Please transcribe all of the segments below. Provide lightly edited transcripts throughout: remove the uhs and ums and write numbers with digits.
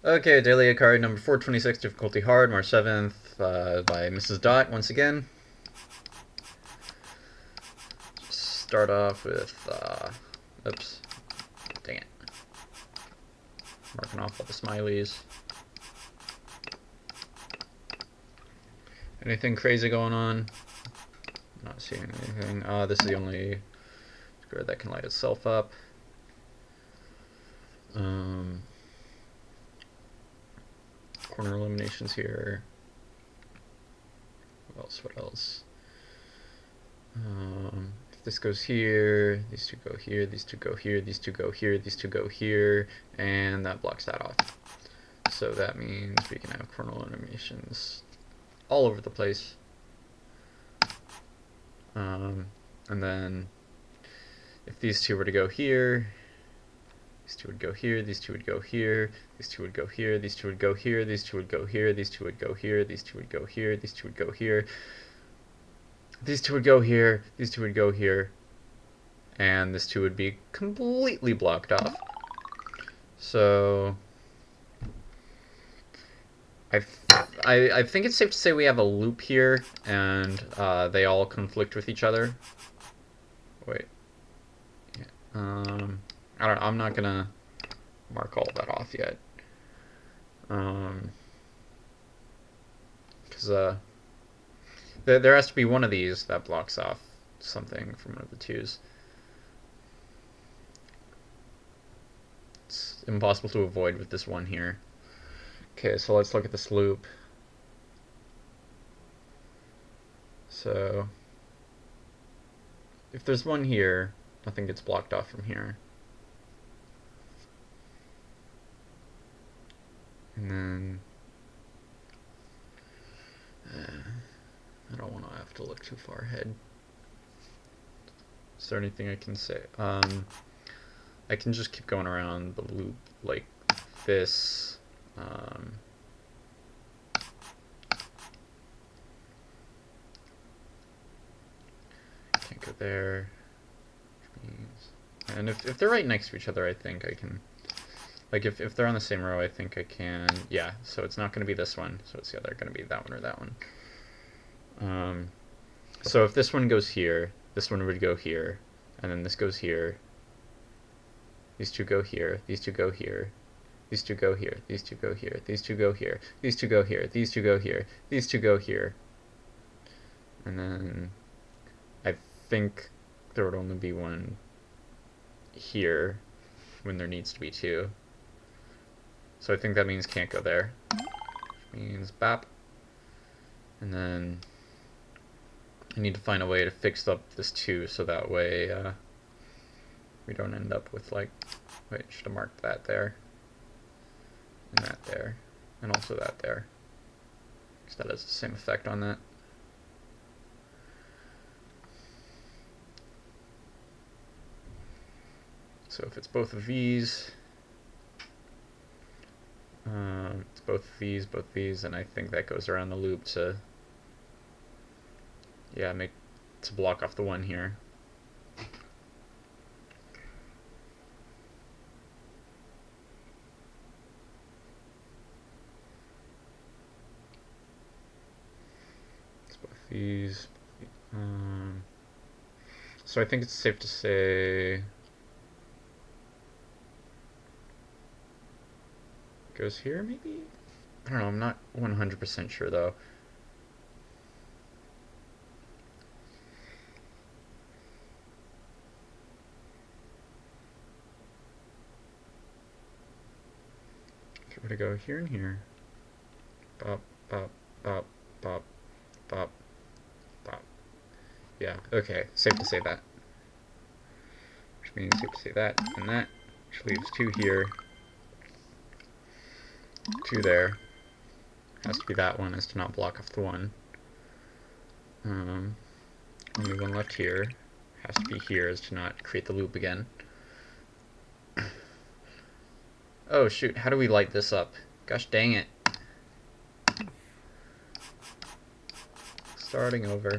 Okay, Daily Akari number 426, difficulty hard, March 7th, by Mrs. Dot once again. Start off with, oops, dang it. Marking off all the smileys. Anything crazy going on? Not seeing anything. This is the only square that can light itself up. Corner eliminations here. What else? What else? If this goes here, these two go here, these two go here, these two go here, these two go here, and that blocks that off. So that means we can have corner eliminations all over the place. And then if these two were to go here, these two would go here, these two would go here, these two would go here, these two would go here, these two would go here, these two would go here, these two would go here, these two would go here, these two would go here, these two would go here, and this two would be completely blocked off. So I think it's safe to say we have a loop here, and they all conflict with each other. Wait. Yeah. I don't know. I'm not gonna mark all that off yet. Because there has to be one of these that blocks off something from one of the twos. It's impossible to avoid with this one here. Okay, so let's look at this loop. So if there's one here, nothing gets blocked off from here. And then I don't want to have to look too far ahead. Is there anything I can say? I can just keep going around the loop like this. Can't go there. And if they're right next to each other, I think I can. Like, if they're on the same row, I think I can. Yeah, so it's not going to be this one. So it's either going to be that one or that one. So if this one goes here, this one would go here. And then this goes here. These two go here. These two go here. These two go here. These two go here. These two go here. These two go here. These two go here. These two go here. And then I think there would only be one here when there needs to be two. So I think that means can't go there. Which means bap. And then I need to find a way to fix up this 2 so that way we don't end up with like, wait, should have marked that there. And that there. And also that there. Because that has the same effect on that. So if it's both of these, it's both these, and I think that goes around the loop to, yeah, to block off the one here. It's both these. So I think it's safe to say goes here, maybe? I don't know, I'm not 100% sure though. If it were to go here and here. Bop, bop, bop, bop, bop, bop. Yeah, okay, safe to say that. Which means safe to say that and that, which leaves 2 here. 2 there. Has to be that one, as to not block off the one. Only one left here. Has to be here, as to not create the loop again. Oh shoot, how do we light this up? Gosh dang it. Starting over.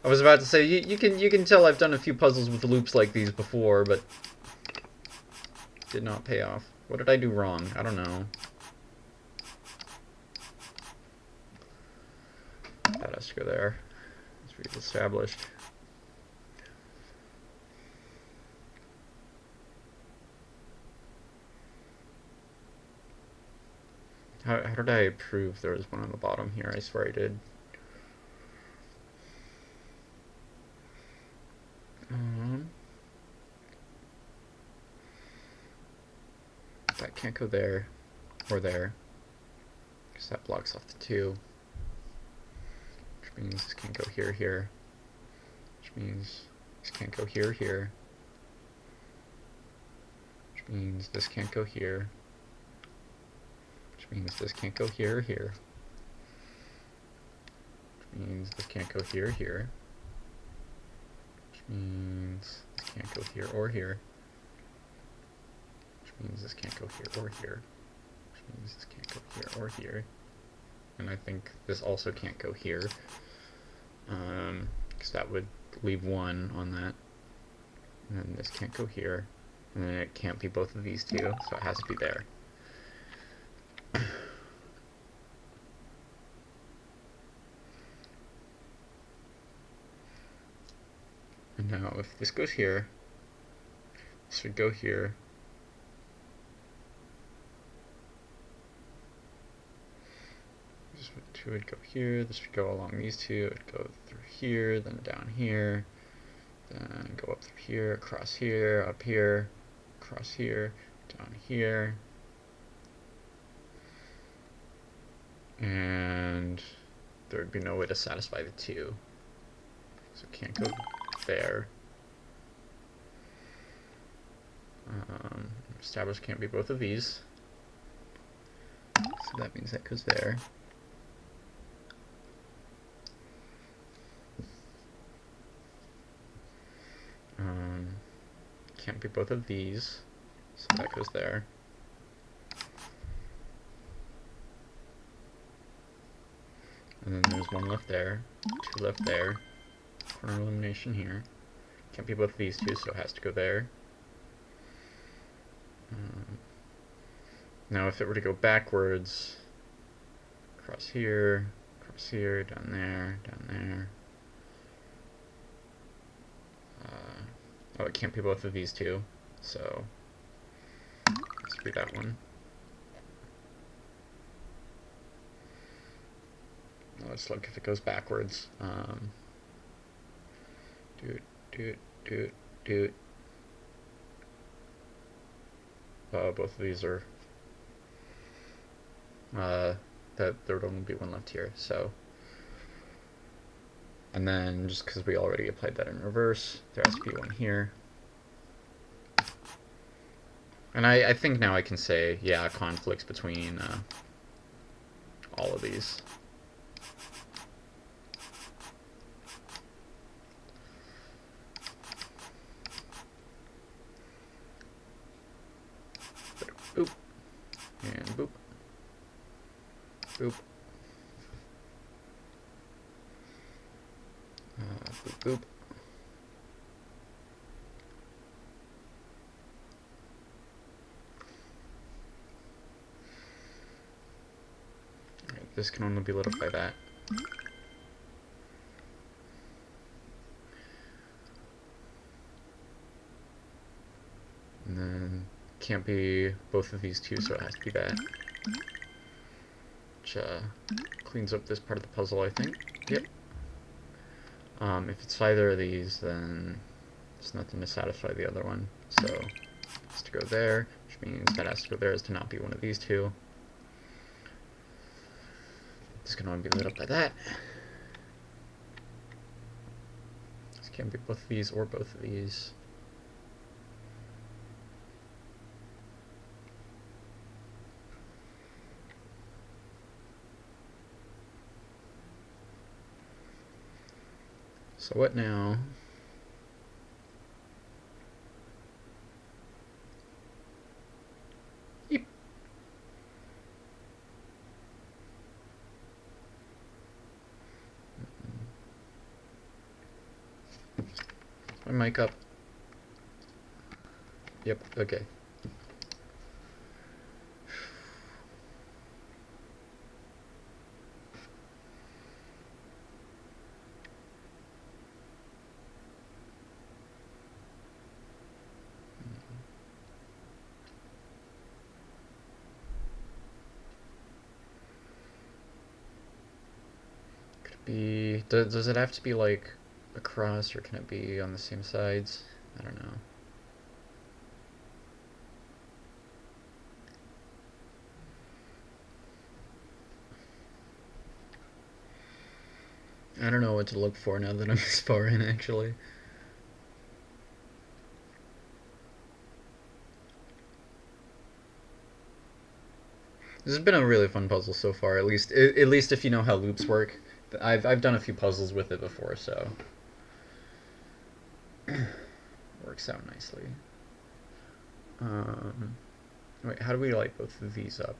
I was about to say, you can tell I've done a few puzzles with loops like these before, but did not pay off. What did I do wrong? I don't know. That has to go there. As we've established. How did I prove there was one on the bottom here? I swear I did. That can't go there or there, because that blocks off the 2. Which means this can't go here, here. Which means this can't go here, here. Which means this can't go here. Which means this can't go here or here. Which means this can't go here or here. Which means this can't go here or here. Which means this can't go here or here. Which means this can't go here or here. And I think this also can't go here. Because that would leave 1 on that. And then this can't go here. And then it can't be both of these two, so it has to be there. And now if this goes here, this would go here. This would go here, this would go along these two, it would go through here, then down here, then go up through here, across here, up here, across here, down here. And there would be no way to satisfy the 2. So it can't go there. Established can't be both of these. So that means that goes there. Can't be both of these. So that goes there. And then there's 1 left there, 2 left there. Corner elimination here. Can't be both of these two, so it has to go there. Now if it were to go backwards, across here, down there, down there. Oh, it can't be both of these two, so it has to be that one. Now let's look if it goes backwards. Both of these are that there would only be 1 left here, so. And then just because we already applied that in reverse, there has to be 1 here. And I think now I can say, yeah, conflicts between all of these. Boop. And boop. Boop. Boop, boop. Alright, this can only be lit up by that. And then can't be both of these two, so it has to be that. Which cleans up this part of the puzzle, I think. Yep. If it's either of these, then there's nothing to satisfy the other one. So it has to go there, which means that has to go there as to not be one of these two. This can only be lit up by that. This can't be both of these or both of these. So what now? Yep. My mic up. Yep, okay. be... Does it have to be, like, across, or can it be on the same sides? I don't know. I don't know what to look for now that I'm this far in, actually. This has been a really fun puzzle so far. At least if you know how loops work. I've done a few puzzles with it before, so works out nicely. Wait, how do we light both of these up?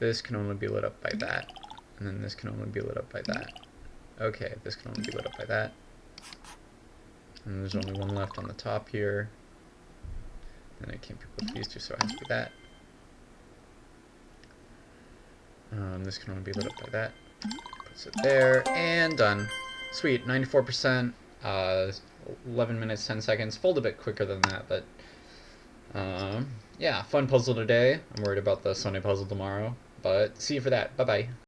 This can only be lit up by that, and then this can only be lit up by that. Okay, this can only be lit up by that. And there's only one left on the top here. And I can't be with these two, so it has to be that. This can only be lit up by that. Puts it there, and done. Sweet, 94%, 11 minutes, 10 seconds. Fold a bit quicker than that, but yeah, fun puzzle today. I'm worried about the Sunday puzzle tomorrow, but see you for that. Bye-bye.